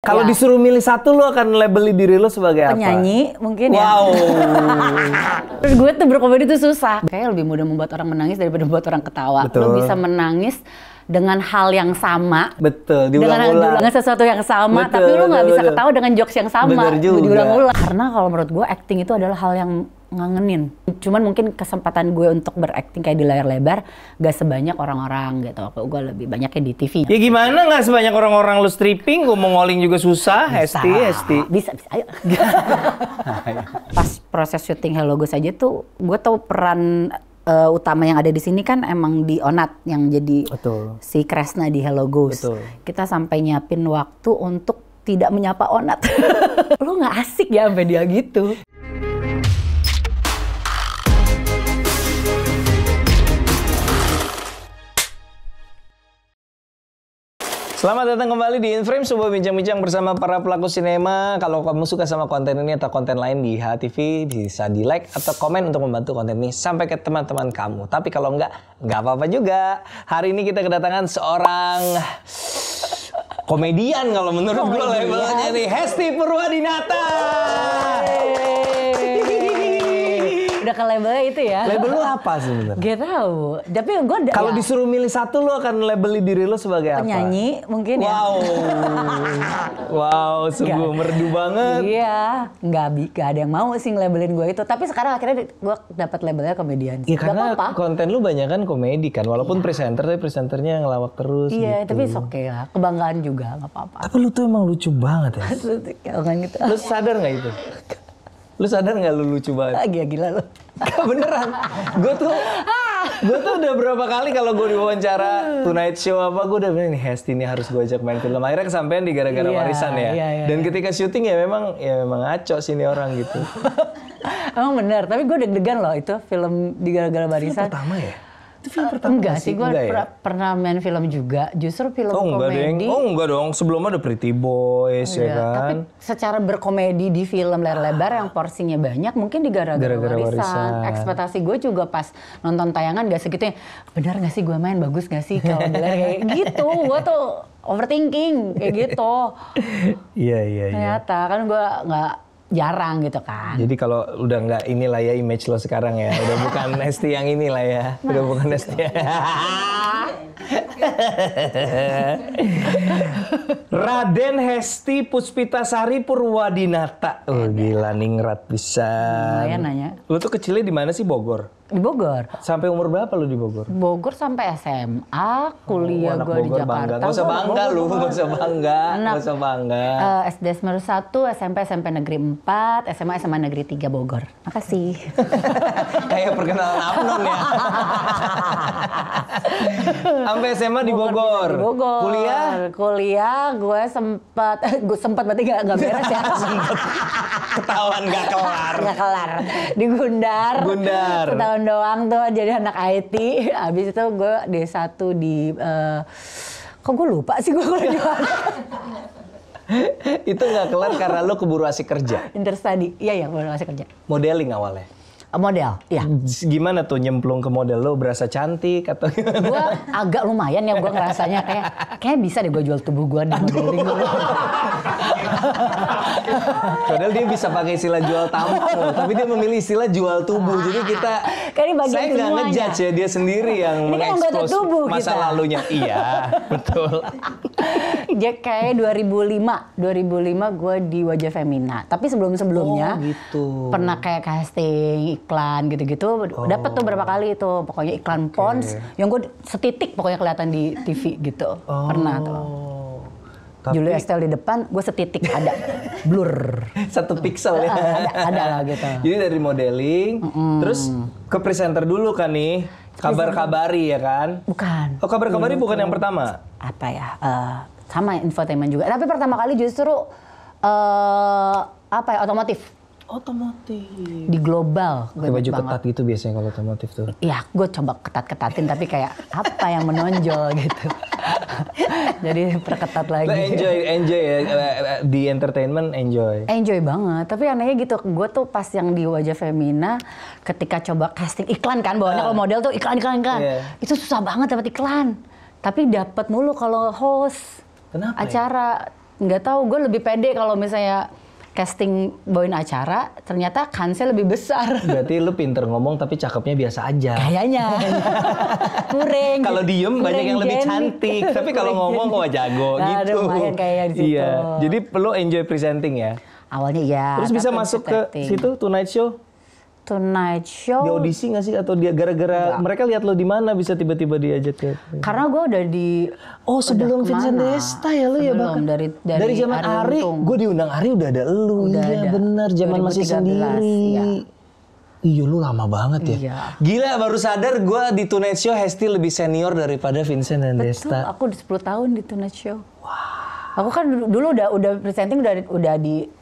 Kalau disuruh milih satu, lo akan labeli diri lo sebagai apa? Penyanyi mungkin ya. Wow. Terus gue tuh berkomedi tuh susah. Kayaknya lebih mudah membuat orang menangis daripada membuat orang ketawa. Betul. Lo bisa menangis dengan hal yang sama. Betul, dengan sesuatu yang sama, betul, tapi lo nggak bisa betul. ketawa dengan jokes yang sama. Bener juga. Diulang-ulang. Karena kalau menurut gue acting itu adalah hal yang ngangenin. Cuman mungkin kesempatan gue untuk berakting kayak di layar lebar gak sebanyak orang-orang gitu. Gue lebih banyaknya di TV. Ya gimana nggak sebanyak orang-orang lu stripping, gue mau ngoling juga susah. Hesti. Bisa, ayo. Pas proses syuting Hello Ghost aja tuh, gue tahu peran utama yang ada di sini kan emang di Onat yang jadi Betul. si Kresna di Hello Ghost. Betul. Kita sampai nyiapin waktu untuk tidak menyapa Onat. Lo nggak asik ya sampai dia gitu. Selamat datang kembali di InFrame, sebuah bincang-bincang bersama para pelaku sinema. Kalau kamu suka sama konten ini atau konten lain di HTV, bisa di like atau komen untuk membantu konten ini sampai ke teman-teman kamu. Tapi kalau nggak apa-apa juga. Hari ini kita kedatangan seorang komedian kalau menurut gue labelnya nih, Hesti Purwadinata. Udah ke labelnya itu ya? Label lu apa sebenarnya? Gak tahu. Tapi gue kalau disuruh milih satu, lo akan labeli diri lo sebagai apa? Penyanyi mungkin ya. Wow, sungguh merdu banget. Iya, nggak ada yang mau sih nge-labelin gue itu. Tapi sekarang akhirnya gue dapat labelnya komedian. Iya, karena konten lu banyak kan komedi kan, walaupun presenter tapi presenternya ngelawak terus. Iya, gitu. tapi oke lah, kebanggaan juga nggak apa-apa. Tapi lu tuh emang lucu banget ya. Gitu. Lu sadar nggak itu? Lu sadar nggak lu lucu banget? Gila lu. Gak beneran. Gue tuh udah berapa kali kalau gue diwawancara Tonight Show apa, gue udah bilang nih Hesti ini harus gue ajak main film. Akhirnya kesampean di gara-gara warisan ya. Dan ketika syuting ya memang ngaco sih ini orang gitu. Emang bener, tapi gue deg-degan loh itu film di gara-gara warisan. Film pertama ya? Itu film pertama enggak sih, gue pernah main film juga. Justru film komedi. Enggak dong. Sebelumnya ada Pretty Boys ya kan. Tapi secara berkomedi di film layar lebar yang porsinya banyak, mungkin di gara-gara warisan. Ekspektasi gue juga pas nonton tayangan gak segitunya. Benar gak sih gue main? Bagus gak sih kalau kayak gitu? Gue tuh overthinking kayak gitu. Iya. Ternyata kan gue nggak jarang gitu kan. Jadi kalau udah nggak inilah ya image lo sekarang ya, udah bukan Hesti yang inilah ya, udah bukan Hesti. Raden Hesti Puspitasari Purwadinata. Oh gila, ningrat bisa. Lumayan nanya. Lu tuh kecilnya di mana sih? Bogor? Di Bogor. Sampai umur berapa lu di Bogor? Bogor sampai SMA, kuliah gue di Jakarta. Gak usah bangga lu, gak usah bangga. Gak usah bangga. SD Semeru 1, SMP Negeri 4, SMA Negeri 3 Bogor. Makasih. Kayak perkenalan Abnon ya. Sampai SMA di Bogor. Di Bogor. Kuliah gue sempat berarti gak beres ya. Ketahuan gak kelar. Gak kelar. Di Gundar. Setahun doang tuh jadi anak IT. Abis itu gue D1 di kok gue lupa sih gue kalau jualan. Itu nggak kelar karena lo keburu asik kerja. Interstudy, iya keburu asik kerja. Modeling awalnya. Model, iya. Gimana tuh nyemplung ke model, lo berasa cantik atau gimana? Gue agak lumayan ya, gue ngerasanya kayak bisa deh gue jual tubuh gue di modeling. Padahal dia bisa pakai istilah jual tampang, tapi dia memilih istilah jual tubuh. Jadi saya nggak ngejudge ya, dia sendiri yang mengekspos masa lalunya. Iya, betul. Jadi kayak 2005 gue di Wajah Femina. Tapi sebelumnya gitu. Pernah kayak casting iklan gitu-gitu. Dapat tuh berapa kali itu. Pokoknya iklan Pons yang gue setitik pokoknya kelihatan di TV gitu. Pernah tuh. Julia Estelle di depan, gue setitik ada blur. 1 pixel ya. Ada lah gitu. Jadi dari modeling, terus ke presenter dulu kan nih. Kabar-kabari ya kan? Bukan. Oh, kabar-kabari bukan yang pertama? Apa ya? Sama infotainment juga. Tapi pertama kali justru otomotif. Di global. Pakai baju ketat gitu biasanya kalau otomotif tuh. Iya, gue coba ketat-ketatin tapi kayak apa yang menonjol gitu. Jadi perketat lagi. Enjoy ya, di entertainment enjoy. Enjoy banget, tapi anehnya gitu, gue tuh pas yang di Wajah Femina ketika coba casting iklan kan, bawahnya kalau model tuh iklan. Yeah. Itu susah banget dapat iklan. Tapi dapat mulu kalau host. Kenapa acara. nggak tahu, gue lebih pede kalau misalnya casting bawain acara, ternyata kansnya lebih besar. Berarti lu pinter ngomong tapi cakepnya biasa aja. Kayaknya. Kurang. Kalau diem banyak yang lebih cantik, tapi kalau ngomong wah jago nah, gitu. lumayan kayak di situ. Iya. Jadi lu enjoy presenting ya. Awalnya iya. Terus bisa masuk ke situ Tonight Show? Tonight Show. Di audisi nggak sih atau dia gara-gara mereka lihat lo di mana bisa tiba-tiba diajak ke? Karena gue udah di. Oh sebelum Vincent Desta ya lo ya bahkan. Dari zaman Ari, gue diundang Ari udah ada lu. Iya benar, zaman masih sendiri. Ya. Iya lu lama banget ya. Iya. Gila baru sadar gue di Tonight Show Hesti lebih senior daripada Vincent dan Desta. Betul, aku udah 10 tahun di Tonight Show. Wah. Aku kan dulu udah presenting udah di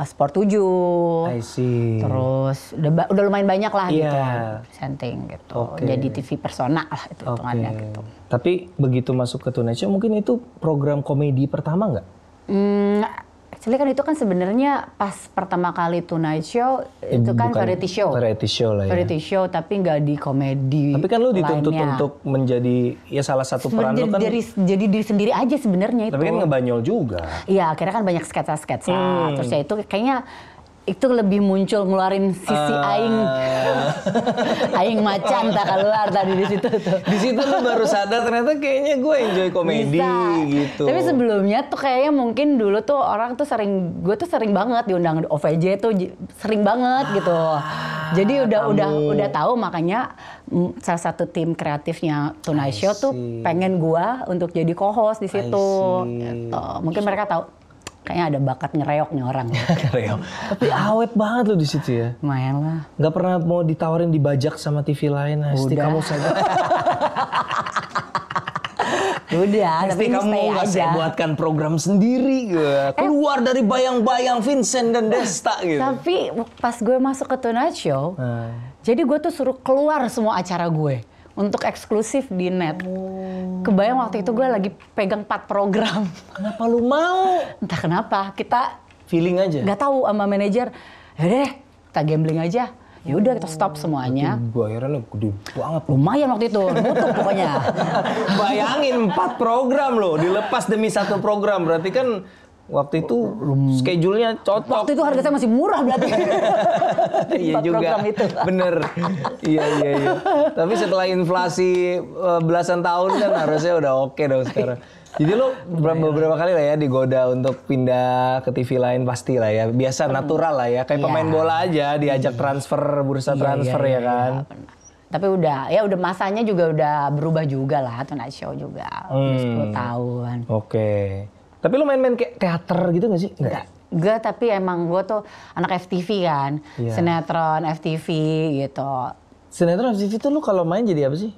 Sport 7. I see. Terus udah lumayan banyak lah gitu presenting gitu. Jadi TV persona lah itu hitungannya gitu. Tapi begitu masuk ke Tonight Show mungkin itu program komedi pertama nggak? Actually kan itu kan sebenarnya pas pertama kali Tonight Show itu kan variety show. Variety show lah ya. Variety show tapi nggak di komedi. Tapi kan lu dituntut untuk menjadi ya salah satu peran lu kan. Jadi diri sendiri aja sebenarnya itu. Tapi kan ngebanyol juga. Iya, akhirnya kan banyak sketsa-sketsa. Terus ya itu kayaknya itu lebih muncul ngeluarin sisi aing macan tak keluar tadi di situ tuh. Di situ lu baru sadar ternyata kayaknya gue enjoy komedi gitu. Tapi sebelumnya tuh kayaknya mungkin dulu tuh orang tuh gue tuh sering banget diundang OVJ tuh sering banget gitu. Jadi udah tahu makanya salah satu tim kreatifnya Tonight Show tuh pengen gue untuk jadi co-host di situ. Gitu. Mungkin mereka tahu kayaknya ada bakat ngereok nih orang. Ngereok. Tapi awet banget lo di situ ya. Lumayan lah. Gak pernah mau ditawarin dibajak sama TV lain, Hesti kamu saja. Udah, tapi kamu nggak saya buatkan program sendiri, keluar dari bayang-bayang Vincent dan Desta gitu. Tapi pas gue masuk ke Tonight Show, jadi gue tuh suruh keluar semua acara gue untuk eksklusif di net. Kebayang waktu itu gue lagi pegang 4 program. Kenapa lu mau? Entah kenapa, kita feeling aja. Gak tahu sama manajer. Ya deh, kita gambling aja. Ya udah kita stop semuanya. Bayarannya gede banget. Lumayan waktu itu, nutup pokoknya. Bayangin 4 program loh, dilepas demi 1 program. Berarti kan waktu itu schedule-nya cocok. Waktu itu harga saya masih murah berarti. Iya juga, itu. Bener. Iya. Tapi setelah inflasi belasan tahun kan harusnya udah oke dong sekarang. Jadi lo beberapa kali lah ya digoda untuk pindah ke TV lain pasti lah ya. Biasa natural lah ya, kayak pemain bola aja diajak transfer, bursa transfer ya kan. Tapi udah masanya juga udah berubah juga lah, Tonight Show juga. Udah 10 tahun. Oke. Tapi lo main-main kayak teater gitu gak sih? Enggak, tapi emang gue tuh anak FTV kan. Sinetron, FTV gitu. Sinetron, FTV tuh lo kalau main jadi apa sih?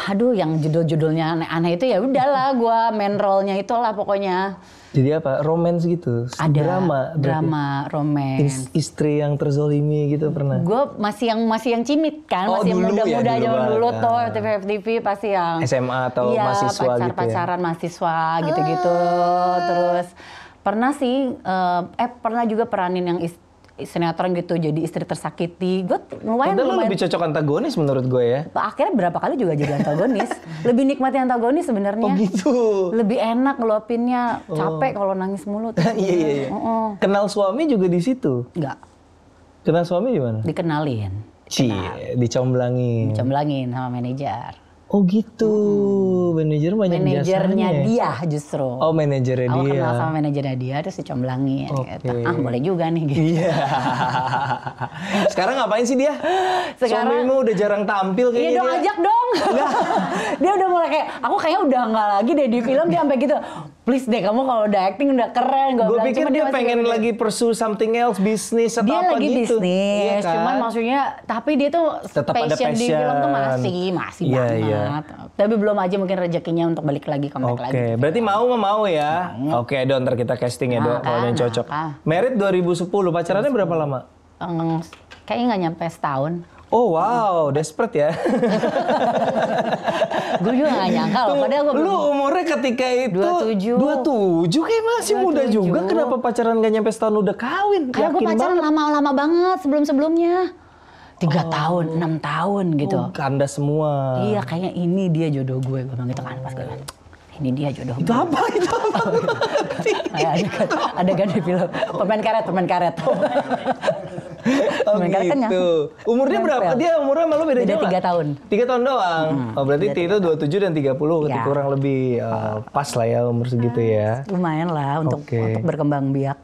Aduh, yang judul-judulnya aneh-aneh itu ya udahlah gue main role-nya itulah pokoknya. Jadi apa? Romance gitu? Ada drama, romance. Istri yang terzolimi gitu pernah? Gue masih yang cimit kan, masih muda-muda zaman dulu tuh FTV pasti yang SMA atau mahasiswa gitu ya? Pacaran mahasiswa gitu-gitu. Terus pernah sih, pernah juga peranin yang sinetron gitu, jadi istri tersakiti. Gue lumayan. Lo lebih cocok antagonis menurut gue ya. Akhirnya berapa kali juga jadi antagonis. Lebih nikmati antagonis sebenarnya. Oh gitu. Lebih enak ngeluapinnya. Capek kalau nangis mulu. Iya. Kenal suami juga di situ? Enggak. Kenal suami di mana? Dikenalin. Dicomblangin. Dicomblangin sama manajer. Oh gitu, manajer banyak manajernya jasanya. Dia justru. Oh manajernya dia. Aku kenal sama manajernya dia, terus dicomblangin. Gitu. Boleh juga nih gitu. Iya. Sekarang ngapain sih dia? Sekarang suamimu udah jarang tampil kayaknya. Iya dong, ajak dong. Dia udah mulai kayak, aku kayaknya udah nggak lagi deh di film, dia sampai gitu. Please deh, kamu kalau udah acting udah keren. Gue pikir dia pengen lagi pursue something else, bisnis atau apa gitu. Dia lagi bisnis, iya kan? Cuman maksudnya, tapi dia tuh tetap passion di film tuh masih banget. Iya. Tapi belum aja mungkin rezekinya untuk balik lagi, comeback lagi. Oke, berarti mau ya? Oke, Don, ntar kita casting ya, Don, kalau yang cocok. Married 2010, pacarannya berapa lama? Kayaknya nggak nyampe setahun. Oh wow, desperate ya. Gue juga gak nyangka loh, padahal gue lu umurnya ketika itu 27 kayak masih 27. Muda juga. Kenapa pacaran gak nyampe setahun udah kawin? Karena gue pacaran lama-lama banget sebelum-sebelumnya. 3 tahun, 6 tahun gitu. Kandas semua. Iya, kayaknya ini dia jodoh gue bilang gitu kan pas gue. Ini dia jodoh Itu apa? Itu apa? ada kan di film pemain karet. Oh Pemain karet kan gitu. Umurnya berapa? Dia umurnya malu beda jauh. 3 tahun. 3 tahun doang. Oh berarti Tito 27 dan 30 Ya. kurang lebih pas lah ya umur segitu ya. Lumayan lah untuk Oke. berkembang biak.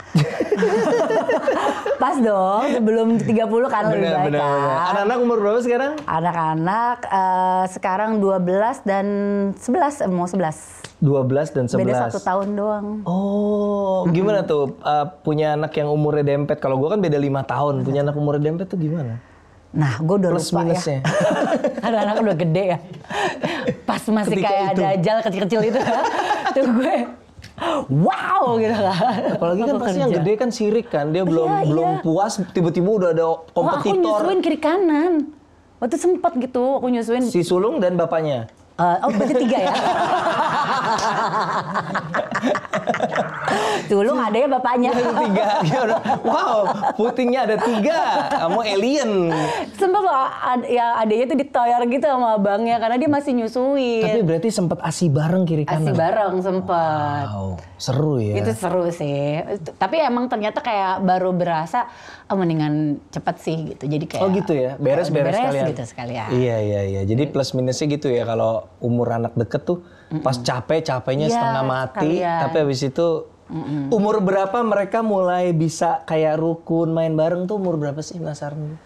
Pas dong, sebelum 30 kan lebih baik Benar. kan. Anak-anak umur berapa sekarang? Anak-anak sekarang 12 dan 11, mau 11. 12 dan 11. Beda 1 tahun doang. Oh, gimana tuh punya anak yang umurnya dempet? Kalau gue kan beda 5 tahun. Punya anak umurnya dempet tuh gimana? Nah, gue udah Plus lupa minusnya. ya. Anak-anak udah gede ya. Pas masih Ketika kayak itu. dajal kecil-kecil itu. Tuh gue, wow gitu kan. Apalagi kan pasti yang gede kan sirik kan. Dia belum puas tiba-tiba udah ada Wah, aku kompetitor. nyusuin kiri kanan. Waktu sempet gitu, aku nyusuin. Si sulung dan bapaknya. Oh berarti 3 ya? Sulung ada ya bapaknya. Ada 3. Wow, putingnya ada 3. Kamu alien. Sempet loh, ya adanya tuh ditoyor gitu sama abangnya karena dia masih nyusuin. Tapi berarti sempet asi bareng kiri kanan. Asih bareng sempet. Wow, seru ya. Itu seru sih. Tapi emang ternyata kayak baru berasa mendingan cepet sih gitu. Jadi kayak Oh gitu ya, beres-beres sekalian. gitu sekalian. Iya. Jadi plus minusnya gitu ya kalau umur anak deket tuh pas capeknya Iya, setengah mati, sekalian. tapi habis itu umur berapa mereka mulai bisa kayak rukun main bareng tuh umur berapa sih penasaran?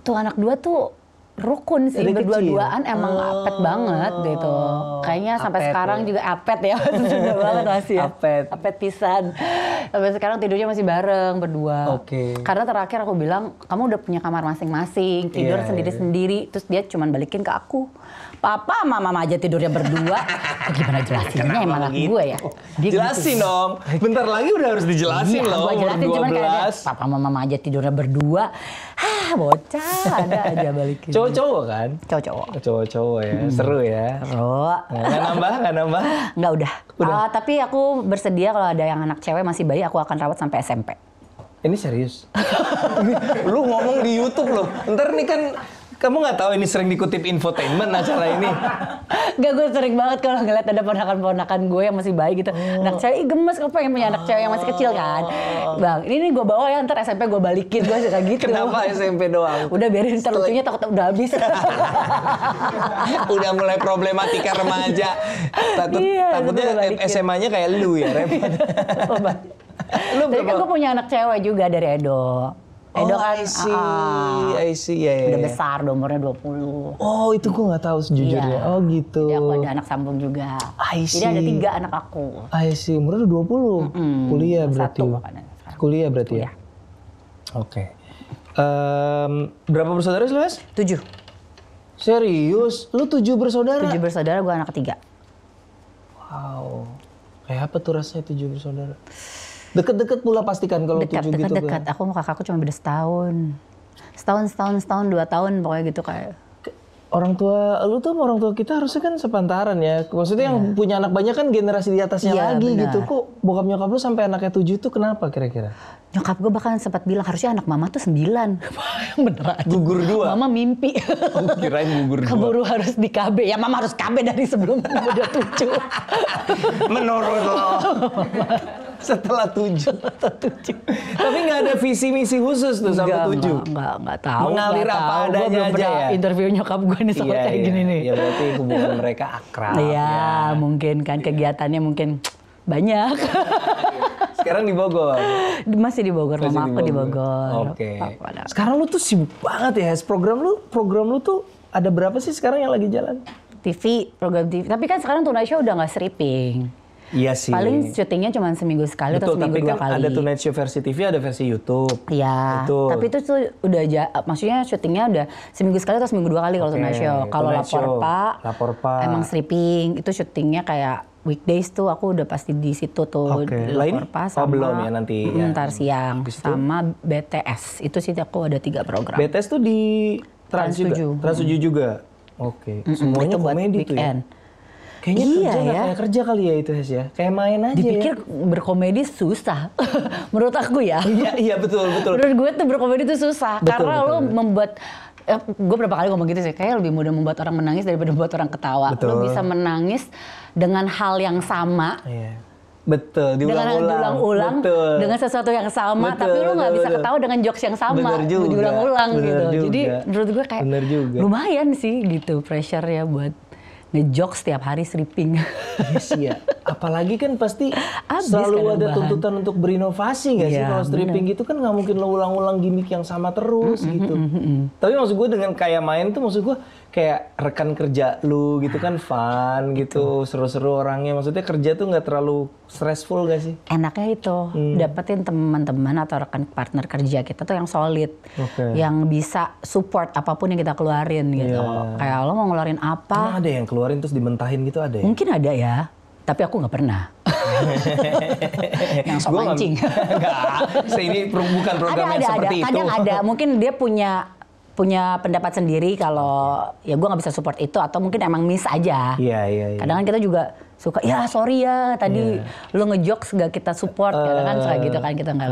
Tuh anak 2 tuh rukun sih, Dari berdua-duaan kecil? emang apet banget gitu. Kayaknya sampai Apet sekarang ya. juga apet ya, sudah banget masih ya. Apet. Pisan. Sampai sekarang tidurnya masih bareng berdua. Oke. Karena terakhir aku bilang, kamu udah punya kamar masing-masing, tidur Iya, sendiri-sendiri. Terus dia cuman balikin ke aku. Papa sama mama aja tidurnya berdua. Gimana jelasinnya emang anak gue ya? Dia Jelasin gitu. dong. Bentar lagi udah harus dijelasin Iya, loh gua umur jelasin cuman kayak dia, 12. papa sama mama aja tidurnya berdua. Bocah ada aja balikin. Cowok-cowok kan? Cowok-cowok. Cowok-cowok ya, seru ya. Seru. Nggak nambah? Nggak udah. Tapi aku bersedia kalau ada yang anak cewek masih bayi, aku akan rawat sampai SMP. Ini serius? Lu ngomong di YouTube loh. Ntar nih kan kamu nggak tahu ini sering dikutip infotainment acara ini. Gak, gue sering banget kalau ngeliat ada ponakan-ponakan gue yang masih bayi gitu. Anak cewek, gemes, aku pengen punya anak cewek yang masih kecil kan. Bang, ini gue bawa ya, ntar SMP gue balikin, gue suka gitu. Kenapa SMP doang? Udah biarin, ntar lucunya takut udah habis. Udah mulai problematika remaja. Takutnya udah balikin. SMA-nya kayak lu ya, repot. Lu Tapi kan berapa? gue punya anak cewek juga dari Edo. Edo kan I see. Ya. udah besar, udah umurnya 20. Oh, itu gue nggak tahu sejujurnya. Iya. Oh, gitu. Jadi aku ada anak sambung juga. I Jadi ada see. 3 anak aku. I see. Umurnya udah 20. Kuliah berarti. 1 makanya sekarang. Kuliah berarti ya? Oke. Berapa bersaudara sih, Mas? 7. Serius? Lu 7 bersaudara? 7 bersaudara, gue anak ketiga. Wow. Kayak apa tuh rasanya 7 bersaudara? Deket-deket pula pastikan kalau 7 gitu Dekat. kan? Aku sama kakakku cuma beda setahun. Setahun, 2 tahun pokoknya gitu kayak. Orang tua, lu tuh sama orang tua kita harusnya kan sepantaran ya. Maksudnya yang punya anak banyak kan generasi di atasnya Iya, lagi benar. gitu. Kok bokap nyokap lu sampai anaknya 7 tuh kenapa kira-kira? Nyokap gue bahkan sempat bilang harusnya anak mama tuh 9. Beneran. Gugur 2? Mama mimpi. Kirain gugur 2. Keburu harus di KB. Ya mama harus KB dari sebelum udah 7. Menurut lo. Setelah 7. Tapi nggak ada visi misi khusus tuh sampai 7. Enggak tahu. Mengalir nggak apa tahu. adanya Gua belum aja pernah ya? interview nyokap gue nih soal kayak gini nih. Ya berarti hubungan mereka akrab. Iya, ya. mungkin kan kegiatannya mungkin banyak. Sekarang di Bogor. Masih di Bogor, Masih mama aku di Bogor. Oke. Papa- Sekarang lu tuh sibuk banget ya. Program lu tuh ada berapa sih sekarang yang lagi jalan? TV, program TV. Tapi kan sekarang Tonight Show udah nggak stripping. Iya sih. Paling syutingnya cuma seminggu sekali atau Betul, seminggu tapi 2 kan kali. ada Tonight Show versi TV, ada versi YouTube. Iya, Betul. tapi itu tuh udah maksudnya syutingnya udah seminggu sekali atau seminggu 2 kali kalau Oke, Tonight Show. Kalau Tonight Show, Lapor Pak, Pak. emang stripping. Itu syutingnya kayak weekdays tuh aku udah pasti di situ tuh. Oke, Di lain? Lapor Pak Oh, belum ya nanti ya. Ntar siang. Habis itu? Sama BTS. Itu sih aku ada 3 program. BTS tuh di Trans juga? 7. Trans 7 juga? Oke, semuanya itu buat komedi tuh ya? weekend. Kayaknya Iya kerja nggak ya. kayak kerja kali ya itu Hes ya? Kayak main aja Dipikir ya? berkomedi susah. Menurut aku ya. Iya betul. Menurut gue tuh berkomedi tuh susah. Betul, karena betul, lo betul. membuat gue berapa kali ngomong gitu sih, kayak lebih mudah membuat orang menangis daripada membuat orang ketawa. Betul. Lo bisa menangis dengan hal yang sama. Iya. Betul, diulang-ulang dengan sesuatu yang sama, tapi lu nggak bisa ketawa dengan jokes yang sama, diulang-ulang gitu. Jadi menurut gue kayak lumayan sih gitu pressure ya buat ngejokes setiap hari stripping. Yes, ya. Apalagi kan pasti selalu ada tuntutan untuk berinovasi nggak sih? Kalau stripping gitu kan nggak mungkin lo ulang-ulang gimmick yang sama terus gitu. Tapi maksud gue dengan kayak main tuh maksud gue kayak rekan kerja lu gitu kan fun gitu, seru-seru orangnya. Maksudnya kerja tuh nggak terlalu stressful gak sih? Enaknya itu dapetin teman-teman atau rekan partner kerja kita tuh yang solid, yang bisa support apapun yang kita keluarin gitu. Kayak lo mau ngeluarin apa? Emang ada yang keluarin terus dimentahin gitu ada ya? Mungkin ada ya, tapi aku nggak pernah. Yang sok mancing. Enggak, ini bukan programnya seperti itu. Kadang ada, mungkin dia punya pendapat sendiri kalau ya gue nggak bisa support itu atau mungkin emang miss aja. Iya. Kadang kan kita juga suka ya sorry ya tadi lo ngejokes gak kita support, kadang kan suka gitu kan kita nggak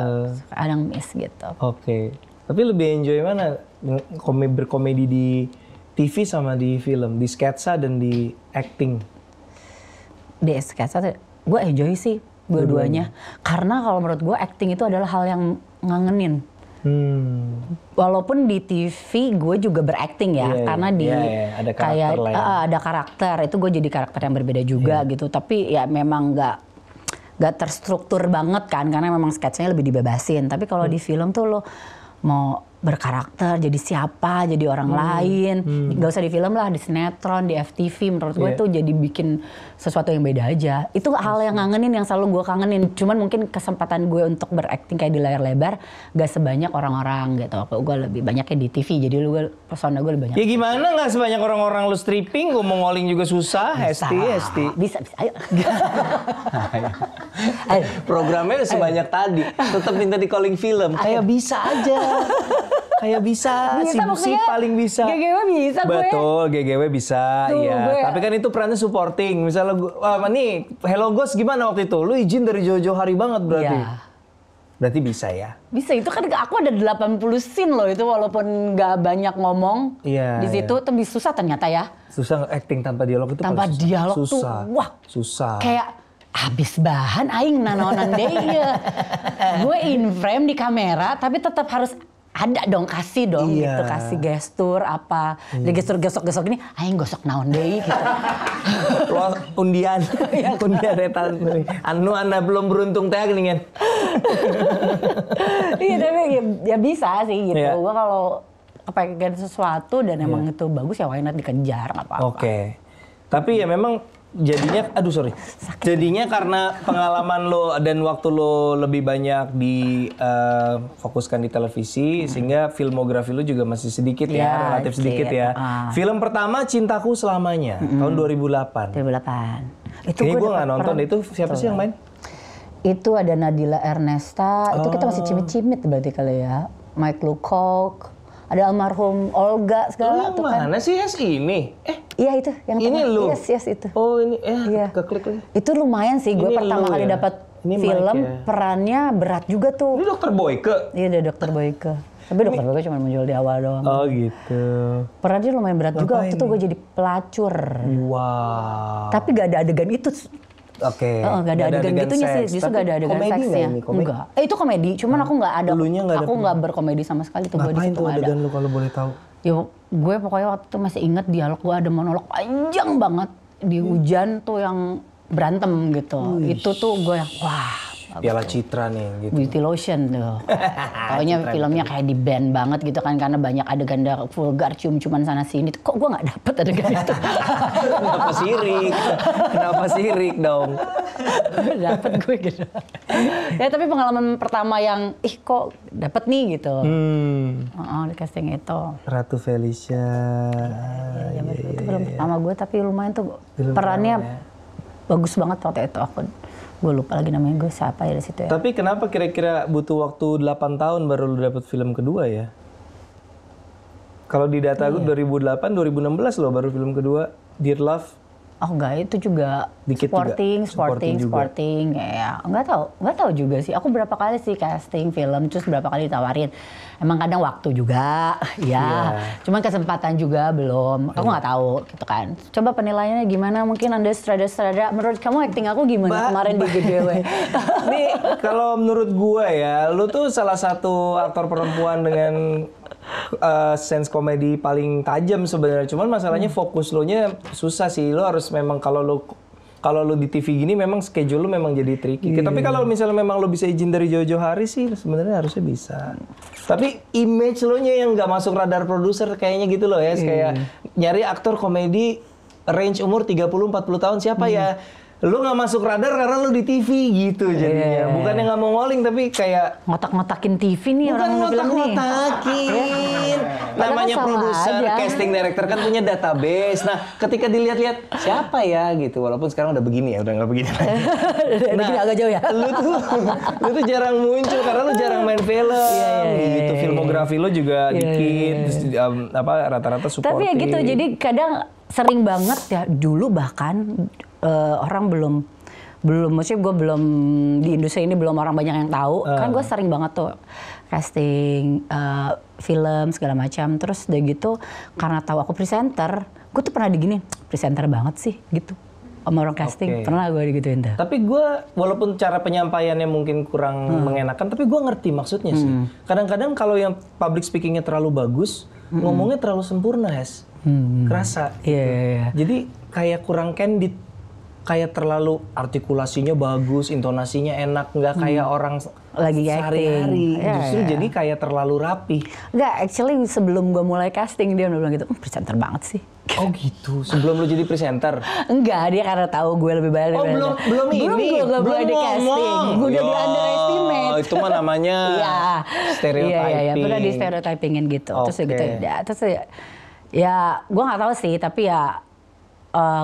kadang miss gitu. Oke. Tapi lebih enjoy mana berkomedi di TV sama di film, di sketsa dan di acting? Di sketsa gue enjoy sih dua-duanya. Karena kalau menurut gue acting itu adalah hal yang ngangenin. Walaupun di TV gue juga berakting ya, karena di ada karakter kayak lah ya. Ada karakter itu gue jadi karakter yang berbeda juga gitu. Tapi ya memang nggak terstruktur banget kan, karena memang sketsanya lebih dibebasin. Tapi kalau di film tuh lo mau berkarakter jadi siapa, jadi orang lain, nggak usah di film lah, di sinetron, di FTV, menurut gue tuh jadi bikin sesuatu yang beda aja. Itu hal yang ngangenin, yang selalu gue kangenin. Cuman mungkin kesempatan gue untuk berakting kayak di layar lebar gak sebanyak orang-orang gitu. Gue lebih banyaknya di TV, jadi persona gue lebih banyak. Ya gimana nggak sebanyak orang-orang lu stripping, gue mau ngoling juga susah, Hesti. Bisa, ayo. Programnya sebanyak tadi, tetap minta di calling film, kayak bisa aja. Kayak bisa sih paling bisa. GGW bisa gue. Betul, GGW bisa. Iya. Tapi kan itu perannya supporting. Misalnya nih, Hello Ghost gimana waktu itu? Lu izin dari jauh-jauh hari banget berarti. Ya. Berarti bisa ya? Bisa, itu kan aku ada 80 scene loh itu, walaupun nggak banyak ngomong. Iya. Di situ tuh susah ternyata ya. Susah acting tanpa dialog itu. Tanpa dialog susah. tuh, wah. Susah. Kayak habis bahan aing nanonan deh ya. Gue in frame di kamera tapi tetap harus ada dong, kasih dong gitu, kasih gestur apa. Dari gestur gesok-gesok ini aing gosok naon deui gitu. Undian. Undian eta anu anda belum beruntung teh geuningan. Iya, tapi ya bisa sih gitu. Gua kalau kepengen sesuatu dan emang itu bagus ya why not dikejar, enggak apa-apa. Oke. Tapi ya memang jadinya, jadinya karena pengalaman lo dan waktu lo lebih banyak fokuskan di televisi, sehingga filmografi lo juga masih sedikit relatif sedikit ya. Film pertama Cintaku Selamanya, tahun 2008. 2008. Itu gue nggak nonton, itu siapa sih yang main? Itu ada Nadila Ernesta, itu kita masih cimit-cimit berarti kali ya. Mike Lucock, ada almarhum Olga segala tuh kan. Mana sih ini? Iya itu yang ini tengah. Lu. Yes itu. Oh ini keklik lagi. Itu lumayan sih, gue pertama kali dapat film perannya berat juga tuh. Ini Dokter Boyke. Iya, ada Dokter Boyke. Tapi Dokter Boyke cuma muncul di awal doang. Oh gitu. Perannya lumayan berat juga, waktu itu gue jadi pelacur. Wow. Tapi gak ada adegan itu. Oke. Gak ada adegan gitunya sih, justru gak ada adegan seksnya. Enggak. Itu komedi, cuman aku gak ada. Aku gak berkomedi sama sekali tuh. Ngapain tuh adegan lu kalau boleh tahu? Yo, gue pokoknya waktu itu masih inget dialog gue ada monolog panjang banget di hujan tuh yang berantem gitu. Itu tuh gue yang wah. Piala Citra nih gitu. Beauty Lotion tuh. Pokoknya filmnya kayak di band banget gitu kan, karena banyak adegan vulgar cium-ciuman sana sini. Kok gue nggak dapet adegan itu? Kenapa sirik? Kenapa sirik dong? Dapet gue gitu. Ya tapi pengalaman pertama yang kok dapet nih gitu. Di casting itu. Ratu Felicia. Itu film pertama gue, tapi lumayan tuh perannya bagus banget waktu itu. Gue lupa lagi namanya, gue siapa ya di situ ya. Tapi kenapa kira-kira butuh waktu 8 tahun baru lu dapet film kedua ya? Kalau di data gue 2008, 2016 loh baru film kedua, Dear Love. Oh enggak, itu juga Dikit sporting juga. ya. Enggak tahu juga sih. Aku berapa kali sih casting film, terus berapa kali ditawarin. Emang kadang waktu juga, ya. Cuman kesempatan juga belum. Aku nggak tahu gitu kan. Coba penilaiannya gimana? Mungkin Anda sutradara, menurut kamu acting aku gimana kemarin di GDW? Nih kalau menurut gue ya, lu tuh salah satu aktor perempuan dengan sense komedi paling tajam sebenarnya. Cuman masalahnya fokus lo nya susah sih. Lo harus memang kalau lo di TV gini memang schedule lo memang jadi tricky. Tapi kalau misalnya memang lo bisa izin dari jauh-jauh hari sih sebenarnya harusnya bisa. Tapi image lo nya yang nggak masuk radar produser kayaknya gitu loh ya. Kayak nyari aktor komedi range umur 30-40 tahun siapa ya? Lu nggak masuk radar karena lu di TV gitu jadinya. Bukannya nggak mau ngoling tapi kayak ngotak-ngotakin TV nih bukan orang film nih. ngotak-ngotakin. Namanya produser, casting director kan punya database. Nah, ketika dilihat-lihat siapa ya gitu. Walaupun sekarang udah begini ya, udah nggak begini lagi. Nah, agak jauh ya. Lu tuh jarang muncul karena lu jarang main film. Gitu. Filmografi lu juga dikit. Terus, rata-rata supporting. Tapi ya gitu, jadi kadang sering banget ya dulu bahkan orang belum maksudnya gue belum di industri ini belum orang banyak yang tahu kan gue sering banget tuh casting film segala macam, terus udah gitu karena tahu aku presenter gue tuh pernah digini presenter banget sih gitu sama orang casting. Pernah gue digituin tuh. Tapi gue walaupun cara penyampaiannya mungkin kurang mengenakan tapi gue ngerti maksudnya sih. Kadang-kadang kalau yang public speakingnya terlalu bagus ngomongnya terlalu sempurna kerasa gitu. Jadi kayak kurang candid. Kayak terlalu artikulasinya bagus, intonasinya enak, nggak kayak orang lagi sehari-hari. Justru jadi kayak terlalu rapi. Enggak, actually sebelum gue mulai casting dia udah bilang gitu, presenter banget sih. Oh gitu, sebelum lu jadi presenter? Enggak, dia karena tahu gue lebih baik. Oh belum ini, belum mulai di casting. Gue udah di underestimate. Itu mah namanya stereotyping. Iya, pernah di stereotypingin gitu. Terus gitu ya, terus ya gue nggak tahu sih, tapi ya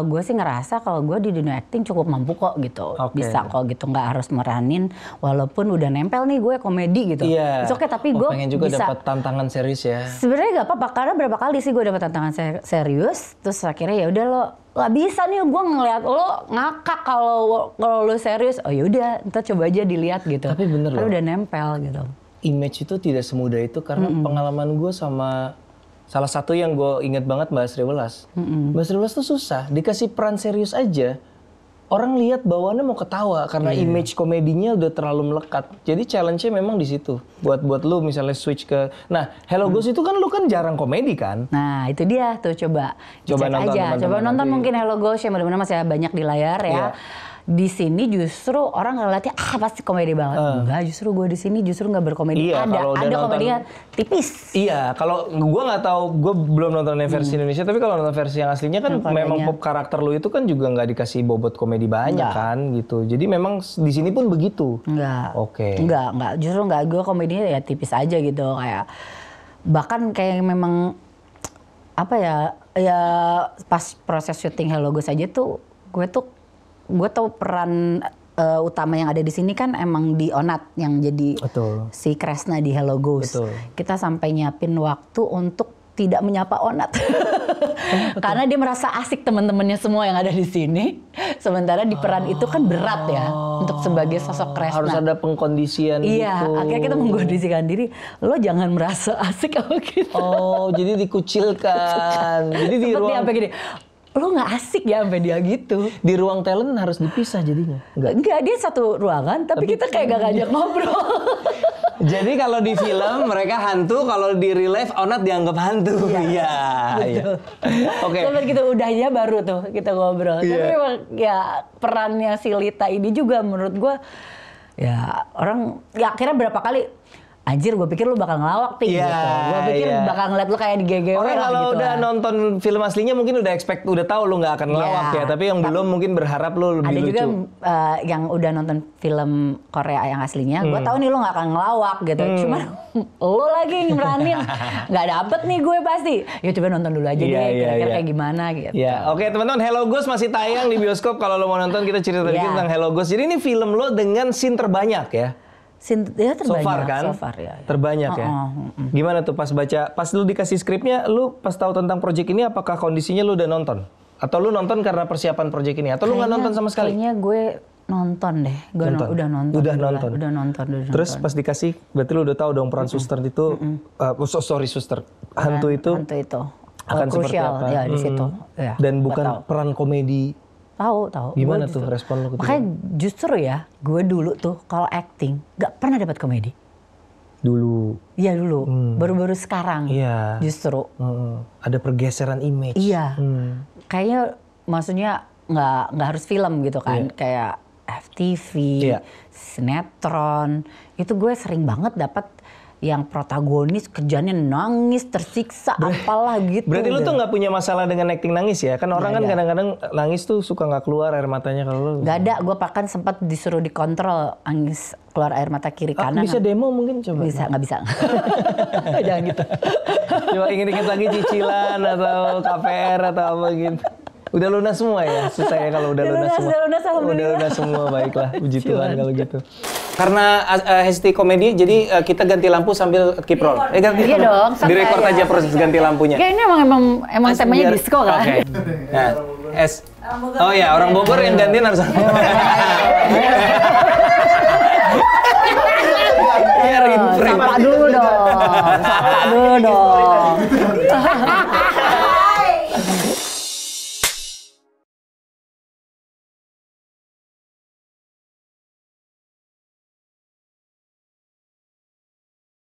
gue sih ngerasa kalau gue di dunia acting cukup mampu kok gitu. Bisa kok gitu, nggak harus meranin walaupun udah nempel nih gue komedi gitu. Iya. Oke, tapi gue pengen juga bisa dapat tantangan serius ya. Sebenarnya nggak apa-apa karena berapa kali sih gue dapat tantangan serius, terus akhirnya ya udah lo nggak bisa nih gue ngeliat lo ngakak kalau lo serius. Oh yaudah, ntar coba aja dilihat gitu. Tapi bener loh. Udah nempel gitu. Image itu tidak semudah itu karena pengalaman gue sama salah satu yang gue inget banget Mbak Sri Welas. Mbak Sri Welas tuh susah, dikasih peran serius aja. Orang lihat bawaannya mau ketawa karena image komedinya udah terlalu melekat. Jadi challenge-nya memang di situ. Buat lu misalnya switch ke, nah Hello Ghost itu kan lu kan jarang komedi kan? Nah itu dia tuh coba nonton aja. teman-teman Coba nonton nanti. mungkin Hello Ghost yang benar-benar masih banyak di layar ya. Di sini justru orang ngeliatnya pasti komedi banget. Enggak, justru gue di sini justru nggak berkomedi. Iya, ada komedinya tipis. Iya, kalau gue nggak tahu, gue belum nonton versi Indonesia, tapi kalau nonton versi yang aslinya kan memang pop karakter lu itu kan juga nggak dikasih bobot komedi banyak kan gitu. Jadi memang di sini pun begitu. Enggak. Oke. Enggak. Justru enggak, gue komedinya ya tipis aja gitu kayak bahkan kayak memang apa ya pas proses syuting Hello Ghost aja tuh gue tau peran utama yang ada di sini kan emang di Onat yang jadi si Kresna di Hello Ghost. Kita sampai nyiapin waktu untuk tidak menyapa Onat. Karena dia merasa asik teman-temannya semua yang ada di sini. Sementara di peran itu kan berat ya untuk sebagai sosok Kresna. Harus ada pengkondisian gitu. Iya, akhirnya kita mengkondisikan diri. Lo jangan merasa asik sama kita. Oh, jadi dikucilkan. Jadi di ruang apa gini. Lo nggak asik ya sampai dia gitu. Di ruang talent harus dipisah jadinya. Enggak, dia satu ruangan tapi kita kayak gak ngajak ngobrol. Jadi kalau di film mereka hantu, kalau di real life Onat dianggap hantu. Iya. Oke. Sampai gitu udahnya baru tuh kita ngobrol. Tapi memang ya perannya si Lita ini juga menurut gue ya orang ya akhirnya berapa kali anjir, gue pikir lu bakal ngelawak gitu. Gue pikir bakal ngeliat lu kayak di GGW orang lah kalau gitu udah nonton film aslinya mungkin udah tahu lu nggak akan ngelawak ya. Tapi yang belum mungkin berharap lu lebih lucu. Ada juga yang udah nonton film Korea yang aslinya. Gue tahu nih lu nggak akan ngelawak gitu. Cuma lu lagi ngeranin nggak dapet nih gue pasti. Ya coba nonton dulu aja deh kira-kira kayak gimana gitu. Oke teman-teman, Hello Ghost masih tayang di bioskop. Kalau lo mau nonton kita cerita dikit tentang Hello Ghost. Jadi ini film lo dengan scene terbanyak ya. Ya terbanyak, so far ya. Terbanyak ya. Gimana tuh pas lu dikasih skripnya, lu pas tahu tentang project ini apakah kondisinya lu udah nonton? Atau lu nonton karena persiapan project ini? Atau lu nggak nonton sama sekali? Kayaknya gue nonton deh. Gue udah nonton. Terus pas dikasih, berarti lu udah tahu dong peran suster itu, suster. Hantu itu akan seperti apa? Ya di situ. Ya, dan bukan peran komedi. Tahu. Gimana tuh respon lu ketika? Makanya justru ya, gue dulu tuh kalau acting gak pernah dapat komedi. Dulu. Iya dulu. Baru-baru sekarang. Iya. Justru. Ada pergeseran image. Iya. Kayaknya maksudnya nggak harus film gitu kan. Kayak FTV, sinetron. Itu gue sering banget dapat yang protagonis kerjanya nangis, tersiksa, apalah gitu. Berarti lu tuh nggak punya masalah dengan acting nangis ya? Kan orang kan kadang-kadang nangis tuh suka nggak keluar air matanya kalau lu. Gak ada, gue bahkan sempat disuruh dikontrol nangis keluar air mata kiri kanan. Bisa demo mungkin coba? Bisa, nggak bisa. Jangan gitu. Coba inget-inget lagi cicilan atau KPR atau apa gitu. Udah lunas semua ya, susah ya kalau udah lunas semua. Udah lunas semua, baiklah. Puji Tuhan kalau gitu. Karena Hesti komedi, jadi kita ganti lampu sambil keep roll. Iya dong. Direkord aja proses ganti lampunya. Kayaknya emang temanya disco kan? Oke. Nah, oh ya, orang Bogor yang gantiin harus. Sapa dulu dong.